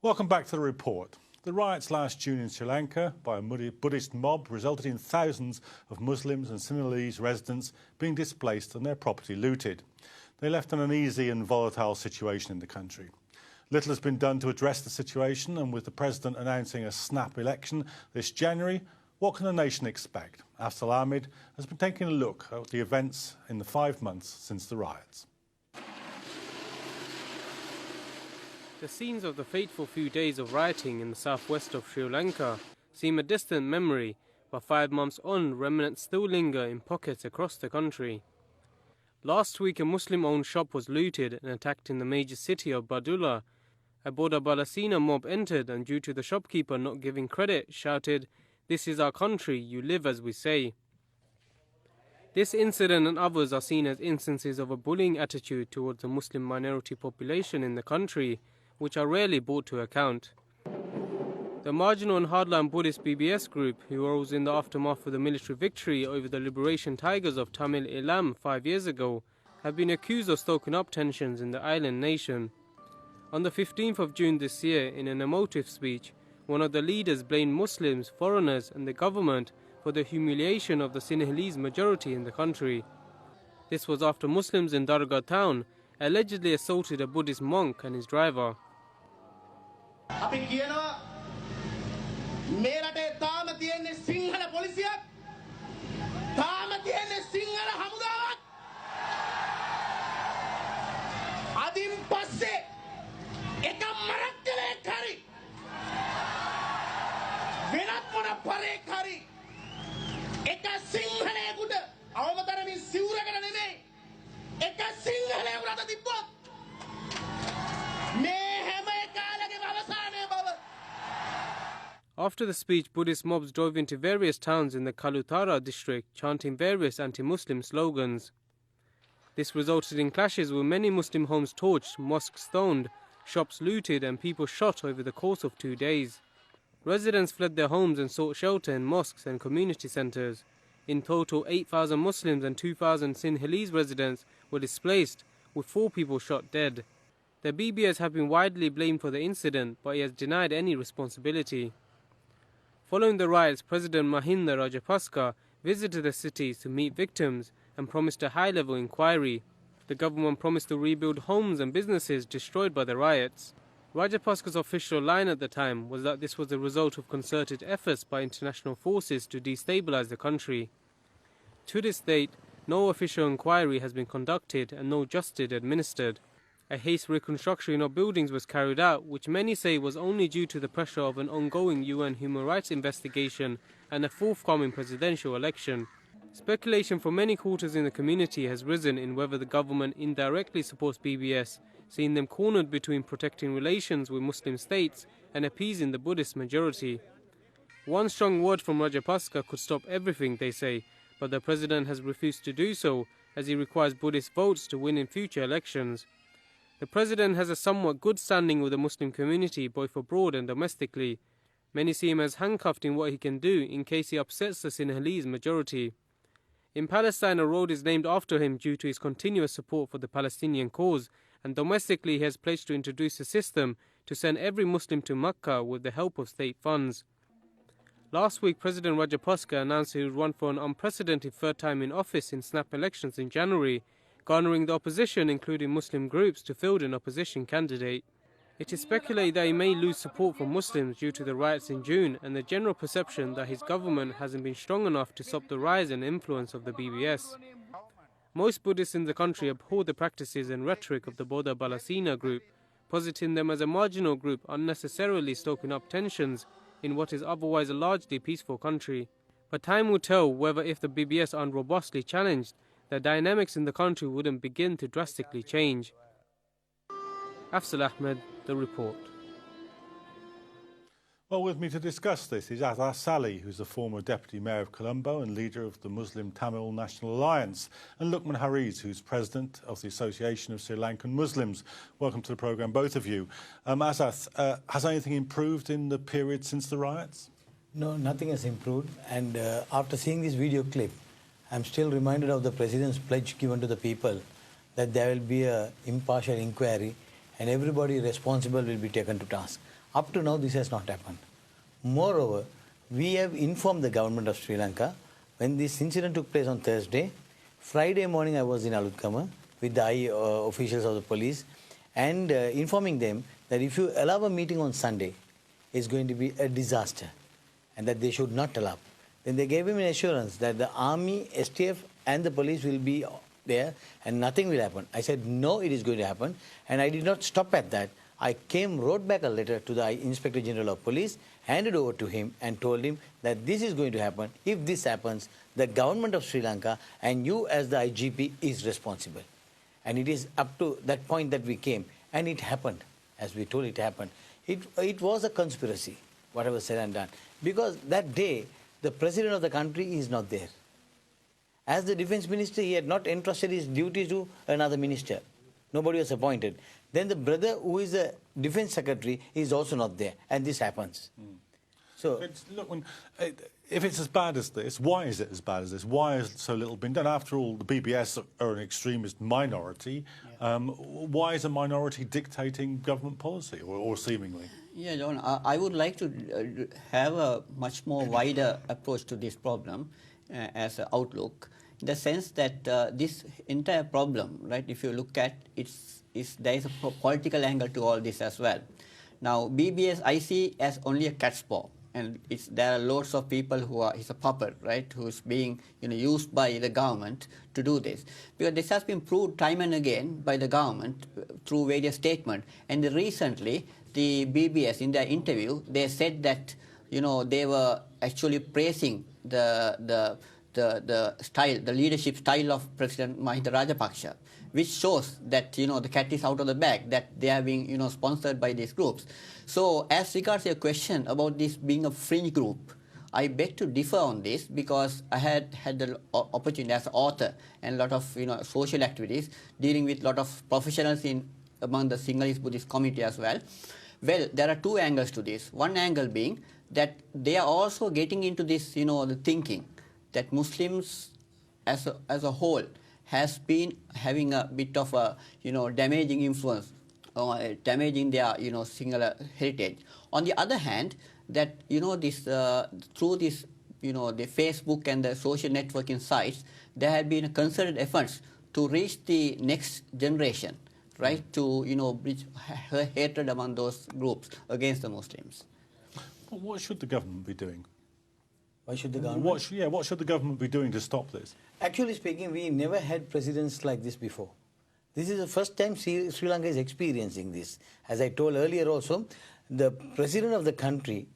Welcome back to the report. The riots last June in Sri Lanka by a Buddhist mob resulted in thousands of Muslims and Sinhalese residents being displaced and their property looted. They left an uneasy and volatile situation in the country. Little has been done to address the situation, and with the President announcing a snap election this January, what can the nation expect? Aath has been taking a look at the events in the 5 months since the riots. The scenes of the fateful few days of rioting in the southwest of Sri Lanka seem a distant memory, but 5 months on, remnants still linger in pockets across the country. Last week, a Muslim-owned shop was looted and attacked in the major city of Badulla. A Bodha Balasina mob entered and, due to the shopkeeper not giving credit, shouted, "This is our country, you live as we say." This incident and others are seen as instances of a bullying attitude towards the Muslim minority population in the country, which are rarely brought to account. The marginal and hardline Buddhist BBS group, who arose in the aftermath of the military victory over the Liberation Tigers of Tamil Eelam 5 years ago, have been accused of stoking up tensions in the island nation. On the 15th of June this year, in an emotive speech, one of the leaders blamed Muslims, foreigners and the government for the humiliation of the Sinhalese majority in the country. This was after Muslims in Dargah town allegedly assaulted a Buddhist monk and his driver. After the speech, Buddhist mobs drove into various towns in the Kalutara district, chanting various anti-Muslim slogans. This resulted in clashes with many Muslim homes torched, mosques stoned, shops looted and people shot over the course of 2 days. Residents fled their homes and sought shelter in mosques and community centres. In total, 8,000 Muslims and 2,000 Sinhalese residents were displaced, with 4 people shot dead. The BBS have been widely blamed for the incident, but he has denied any responsibility. Following the riots, President Mahinda Rajapaksa visited the cities to meet victims and promised a high-level inquiry. The government promised to rebuild homes and businesses destroyed by the riots. Rajapaksa's official line at the time was that this was the result of concerted efforts by international forces to destabilize the country. To this date, no official inquiry has been conducted and no justice administered. A hasty reconstruction of buildings was carried out, which many say was only due to the pressure of an ongoing UN human rights investigation and a forthcoming presidential election. Speculation from many quarters in the community has risen in whether the government indirectly supports BBS, seeing them cornered between protecting relations with Muslim states and appeasing the Buddhist majority. One strong word from Rajapaksa could stop everything, they say, but the president has refused to do so, as he requires Buddhist votes to win in future elections. The president has a somewhat good standing with the Muslim community, both abroad and domestically. Many see him as handcuffed in what he can do in case he upsets the Sinhalese majority. In Palestine, a road is named after him due to his continuous support for the Palestinian cause, and domestically he has pledged to introduce a system to send every Muslim to Makkah with the help of state funds. Last week, President Rajapaksa announced he would run for an unprecedented third time in office in snap elections in January, garnering the opposition, including Muslim groups, to field an opposition candidate. It is speculated that he may lose support from Muslims due to the riots in June and the general perception that his government hasn't been strong enough to stop the rise and influence of the BBS. Most Buddhists in the country abhor the practices and rhetoric of the Bodha Balasina group, positing them as a marginal group unnecessarily stoking up tensions in what is otherwise a largely peaceful country. But time will tell whether, if the BBS aren't robustly challenged, the dynamics in the country wouldn't begin to drastically change. Afzal Ahmed, The Report. Well, with me to discuss this is Aath Salley, who's the former Deputy Mayor of Colombo and leader of the Muslim Tamil National Alliance, and Luqman Hariz, who's President of the Association of Sri Lankan Muslims. Welcome to the programme, both of you. Aath, has anything improved in the period since the riots? No, nothing has improved. And after seeing this video clip, I'm still reminded of the President's pledge given to the people that there will be an impartial inquiry and everybody responsible will be taken to task. Up to now, this has not happened. Moreover, we have informed the government of Sri Lanka when this incident took place on Thursday. Friday morning, I was in Alutkama with the officials of the police and informing them that if you allow a meeting on Sunday, it's going to be a disaster and that they should not allow. Then they gave him an assurance that the army, STF and the police will be there and nothing will happen. I said, no, it is going to happen. And I did not stop at that. I wrote back a letter to the Inspector General of Police, handed over to him and told him that this is going to happen. If this happens, the government of Sri Lanka and you as the IGP is responsible. And it is up to that point that we came. And it happened. As we told, it happened. It was a conspiracy, whatever said and done. Because that day, the president of the country is not there. As the defense minister, he had not entrusted his duty to another minister. Nobody was appointed. Then the brother, who is the defense secretary, is also not there. And this happens. So, look, if it's as bad as this, why is it as bad as this? Why has so little been done? After all, the BBS are an extremist minority. Yeah. Why is a minority dictating government policy, or seemingly? Yeah, John, I would like to have a much more wider approach to this problem as an outlook, in the sense that this entire problem, right, if you look at there is a political angle to all this as well. Now, BBS I see as only a cat's paw, and there are lots of people it's a puppet, right, who's being used by the government to do this. Because this has been proved time and again by the government through various statements. And recently, the BBS, in their interview, they said that they were actually praising the style, the leadership style of President Mahinda Rajapaksa, which shows that the cat is out of the bag, that they are being sponsored by these groups. So as regards your question about this being a fringe group, I beg to differ on this, because I had the opportunity as an author and a lot of social activities, dealing with a lot of professionals among the Sinhalese Buddhist community as well. Well, there are two angles to this. One angle being that they are also getting into this, the thinking that Muslims as a whole has been having a bit of a damaging influence, damaging their singular heritage. On the other hand, that this through this the Facebook and the social networking sites, there have been concerted efforts to reach the next generation, right, to bridge hatred among those groups against the Muslims. Well, what should the government be doing? why should the government? What should the government be doing to stop this? Actually speaking, we never had presidents like this before. This is the first time Sri Lanka is experiencing this. As I told earlier also, the president of the country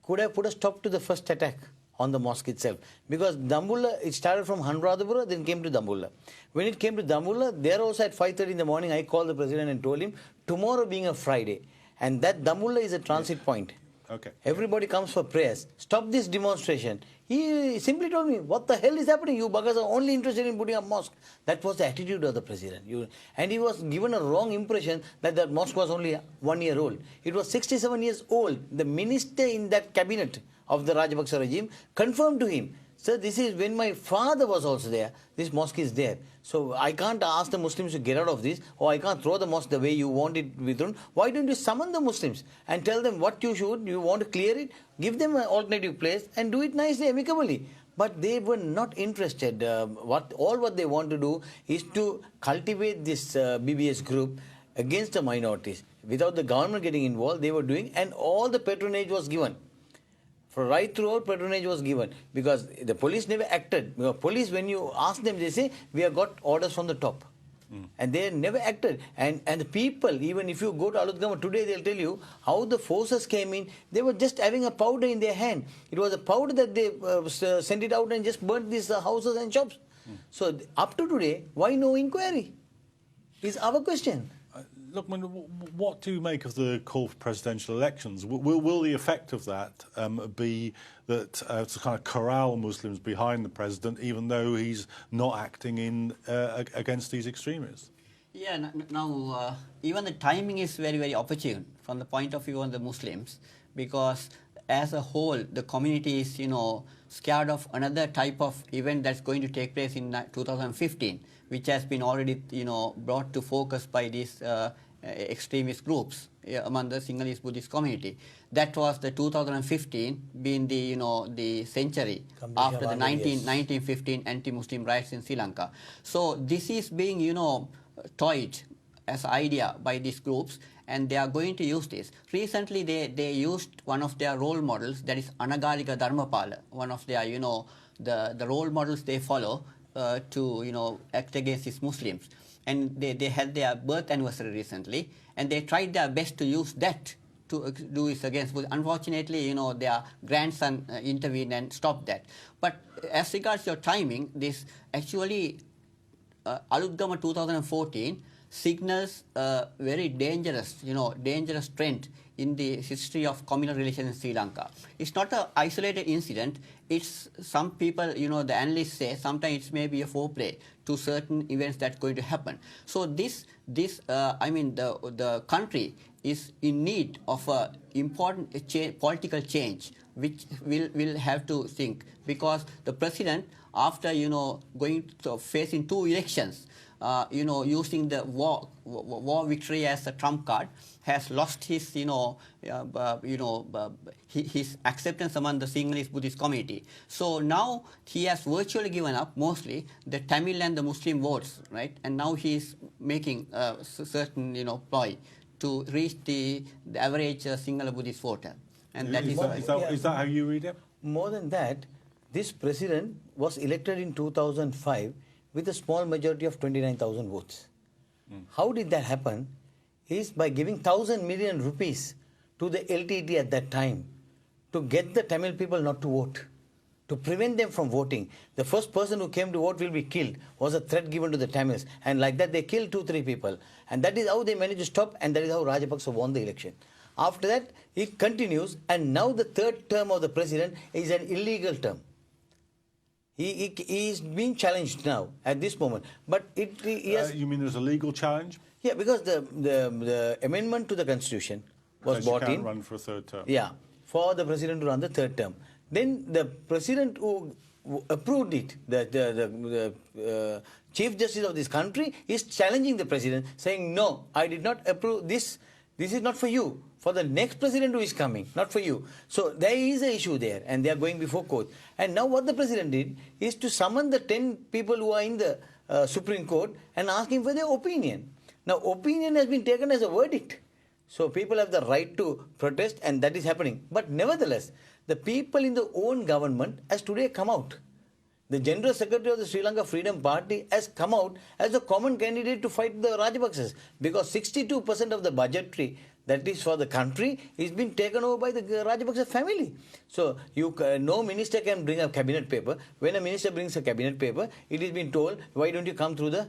could have put a stop to the first attack on the mosque itself. Because Dambulla, it started from Anuradhapura, then came to Dambulla. When it came to Dambulla, there also at 5:30 in the morning, I called the president and told him, tomorrow being a Friday, and that Dambulla is a transit point. Okay. Everybody comes for prayers. Stop this demonstration. He simply told me, what the hell is happening? You buggers are only interested in putting up mosque. That was the attitude of the president. And he was given a wrong impression that that mosque was only 1 year old. It was 67 years old. The minister in that cabinet of the Rajapaksa regime confirmed to him, sir, this is when my father was also there. This mosque is there. So I can't ask the Muslims to get out of this, or I can't throw the mosque the way you want it withdrawn. Why don't you summon the Muslims and tell them what you should, you want to clear it, give them an alternative place and do it nicely, amicably. But they were not interested. What they want to do is to cultivate this BBS group against the minorities. Without the government getting involved, they were doing, and all the patronage was given. For right throughout, patronage was given, because the police never acted. Because police, when you ask them, they say, we have got orders from the top. And they never acted. And the people, even if you go to Alutkama today, they'll tell you how the forces came in. They were just having a powder in their hand. It was a powder that they sent it out and just burnt these houses and shops. So up to today, why no inquiry? Is our question. Look, what do you make of the call for presidential elections? Will the effect of that be that to kind of corral Muslims behind the president, even though he's not acting against these extremists? Yeah, now even the timing is very, very opportune from the point of view of the Muslims, because as a whole, the community is, scared of another type of event that's going to take place in 2015, which has been already, brought to focus by these extremist groups among the Sinhalese Buddhist community. That was the 2015 being the the century after the 1915 anti-Muslim riots in Sri Lanka. So this is being toyed as idea by these groups, and they are going to use this. Recently they used one of their role models, that is Anagalika Dharmapala, one of their the role models they follow to act against these Muslims. And they had their birth anniversary recently, and they tried their best to use that to do this against. But unfortunately, their grandson intervened and stopped that. But as regards your timing, this actually Alutgama 2014 signals a very dangerous, dangerous trend in the history of communal relations in Sri Lanka. It's not an isolated incident. It's some people, the analysts say sometimes it may be a foreplay to certain events that's going to happen. So the country is in need of a important political change, which will have to think, because the president, after going to facing 2 elections, using the war victory as a trump card, has lost his his acceptance among the Sinhalese Buddhist community. So now he has virtually given up mostly the Tamil and the Muslim votes, right? And now he is making a certain ploy to reach the average Sinhala Buddhist voter. And is that how you read it? More than that, this president was elected in 2005 with a small majority of 29,000 votes. How did that happen? Is by giving 1,000 million rupees to the LTT at that time to get the Tamil people not to vote, to prevent them from voting. The first person who came to vote will be killed, was a threat given to the Tamils. And like that, they killed 2-3 people. And that is how they managed to stop, and that is how Rajapaksa won the election. After that, it continues, and now the 3rd term of the president is an illegal term. He is being challenged now at this moment, but he has. You mean there's a legal challenge? Yeah, because the amendment to the constitution was brought in. You can't run for a 3rd term. Yeah, for the president to run the 3rd term. Then the president who approved it, the Chief Justice of this country, is challenging the president, saying, "No, I did not approve this. This is not for you. For the next president who is coming, not for you." So there is an issue there, and they are going before court. And now what the president did is to summon the 10 people who are in the Supreme Court and ask him for their opinion. Now, opinion has been taken as a verdict. So people have the right to protest, and that is happening. But nevertheless, the people in the own government has today come out. The General Secretary of the Sri Lanka Freedom Party has come out as a common candidate to fight the Rajapaksas, because 62% of the budgetary that is for the country is being taken over by the Rajapaksa family. So no minister can bring a cabinet paper. When a minister brings a cabinet paper, it is being told, why don't you come through the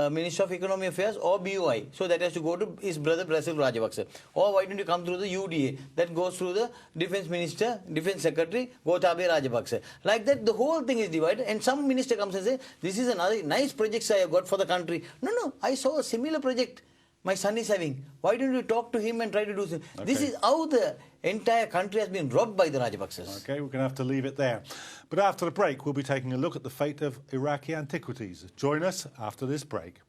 Minister of Economic Affairs or BOI? So that has to go to his brother Basil Rajapaksa. Or why don't you come through the UDA? That goes through the Defence Minister, Defence Secretary, Gotabaya Rajapaksa. Like that, the whole thing is divided, and some minister comes and says, this is another nice project I have got for the country. No, I saw a similar project my son is having. Why don't you talk to him and try to do something? Okay. This is how the entire country has been robbed by the Rajapaksas. Okay, we're going to have to leave it there. But after the break, we'll be taking a look at the fate of Iraqi antiquities. Join us after this break.